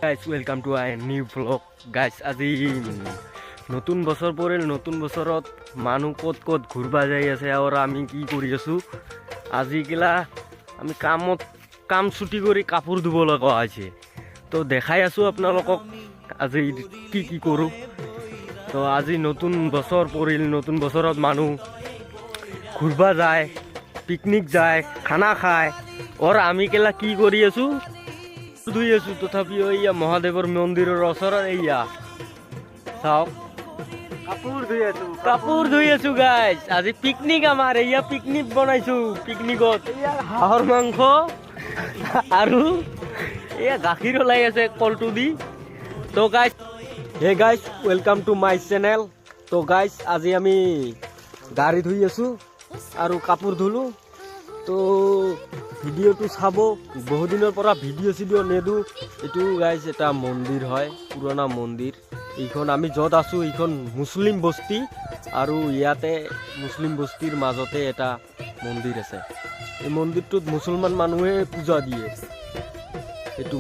Guys welcome to I knew blog guys আজি নতুন বছৰ পৰিল। নতুন বছৰত মানুহ ক'ত ক'ত ঘূৰবা যাই আছে আৰু আমি কি কৰি আছোঁ। আজিকালা আমি কাম ছুটি কৰি কাপোৰ ধুব লগা হৈছে। তো দেখাই আছোঁ আপোনালোকক আজি কি কৰোঁ। তো আজি নতুন বছৰ পৰিল। নতুন বছৰত মানুহ ঘূৰবা যায়, পিকনিক যায়, খানা খায়। আমি কেলা কি কৰি আছোঁ, ধুই আছোঁ। তথাপিও এয়া মহাদেৱৰ মন্দিৰৰ ওচৰত এয়া চাওক কাপোৰ ধুই আছোঁ গাইজ। আজি পিকনিক আমাৰ এয়া পিকনিক বনাইছোঁ। পিকনিকত হাঁহৰ মাংস আৰু এয়া গাখীৰ ওলাই আছে কলটো দি। তো guys hey guys welcome to my channel. তো গাইজ আজি আমি গাড়ী ধুই আছোঁ আৰু কাপোৰ ধুলোঁ। তো ভিডিঅ'টো চাব। বহুদিনৰ পৰা ভিডিঅ' চিডিঅ' নেদো। এইটো গাইজ এটা মন্দিৰ হয়, পুৰণা মন্দিৰ। এইখন আমি য'ত আছোঁ এইখন মুছলিম বস্তি আৰু ইয়াতে মুছলিম বস্তিৰ মাজতে এটা মন্দিৰ আছে। এই মন্দিৰটোত মুছলমান মানুহে পূজা দিয়ে। এইটো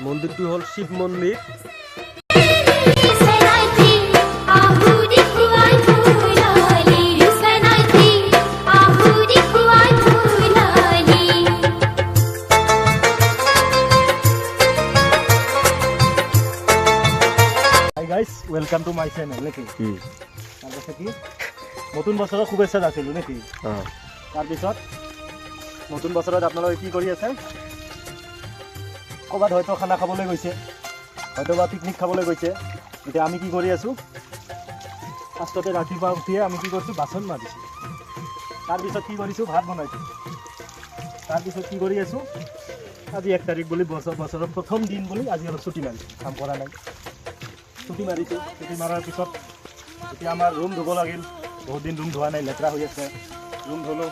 মন্দিৰটো হ'ল শিৱ মন্দিৰ। ওয়েলকাম টু মাই চ্যানেল নাকি তাৰপিছত কি নতুন বছৰৰ শুভেচ্ছা যাচিলোঁ নেকি। তাৰপিছত নতুন বছৰত আপোনালোকে কি কৰি আছে? ক'ৰবাত হয়তো খানা খাবলৈ গৈছে, হয়তো বা পিকনিক খাবলৈ গৈছে। এতিয়া আমি কি কৰি আছোঁ, ফাৰ্ষ্টতে ৰাতিপুৱা উঠিয়ে আমি কি কৰিছোঁ, বাচন মাজিছোঁ। তাৰপিছত কি কৰিছোঁ, ভাত বনাইছোঁ। তাৰপিছত কি কৰি আছোঁ, আজি 1 তাৰিখ বুলি বছৰৰ প্ৰথম দিন বুলি আজি অলপ ছুটি মাৰিছোঁ, কাম কৰা নাই। ছুটি মাৰিছোঁ। ছুটি মাৰাৰ পিছত এতিয়া আমাৰ ৰুম ধুব লাগিল। বহুত দিন ৰুম ধোৱা নাই, লেতেৰা হৈ আছে। ৰুম ধুলোঁ।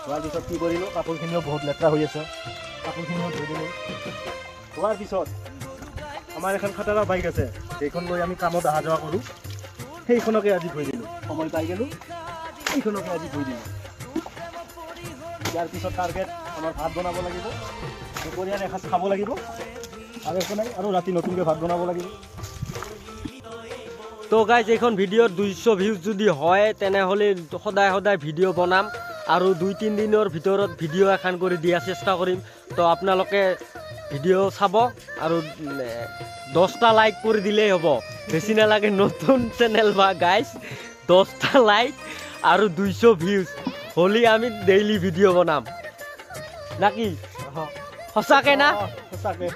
ধোৱাৰ পিছত কি কৰিলোঁ, কাপোৰখিনিও বহুত লেতেৰা হৈ আছে, কাপোৰখিনিও ধুই দিলোঁ। ধোৱাৰ পিছত আমাৰ এখন খাটাৰা বাইক আছে, সেইখন লৈ আমি কামত অহা যোৱা কৰোঁ। সেইখনকে আজি ধুই দিলোঁ। সময় পাই গ'লোঁ, সেইখনকে আজি ধুই দিলোঁ। ইয়াৰ পিছত টাৰ্গেট আমাৰ ভাত বনাব লাগিব, দুপৰীয়াৰ এসাঁজ খাব লাগিব, আৰু একো নাই। আৰু ৰাতি নতুনকৈ ভাত বনাব লাগিব। তো গাইজ এইখন ভিডিঅ'ত 200 ভিউজ যদি হয় তেনেহ'লে সদায় ভিডিঅ' বনাম আৰু 2-3 দিনৰ ভিতৰত ভিডিঅ' এখন কৰি দিয়াৰ চেষ্টা কৰিম। তো আপোনালোকে ভিডিঅ' চাব আৰু 10টা লাইক কৰি দিলেই হ'ব, বেছি নালাগে। নতুন চেনেল বা গাইজ 10টা লাইক আৰু 200 ভিউজ হ'লে আমি ডেইলি ভিডিঅ' বনাম নাকি? সঁচাকৈ না? সঁচাকৈ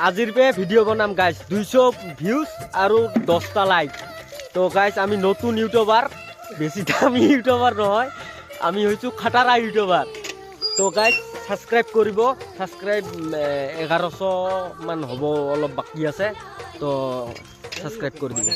আজিৰ পৰা ভিডিঅ' বনাম গাইজ। 200 ভিউজ আৰু 10টা লাইক। তো গাইজ আমি নতুন ইউটিউবাৰ, বেছি দামী ইউটিউবাৰ নহয়, আমি হৈছোঁ খাটাৰা ইউটিউবাৰ। তো গাইজ ছাবস্ক্ৰাইব কৰিব। ছাবস্ক্ৰাইব 1100 মান হ'ব, অলপ বাকী আছে। তো ছাবস্ক্ৰাইব কৰি দিব।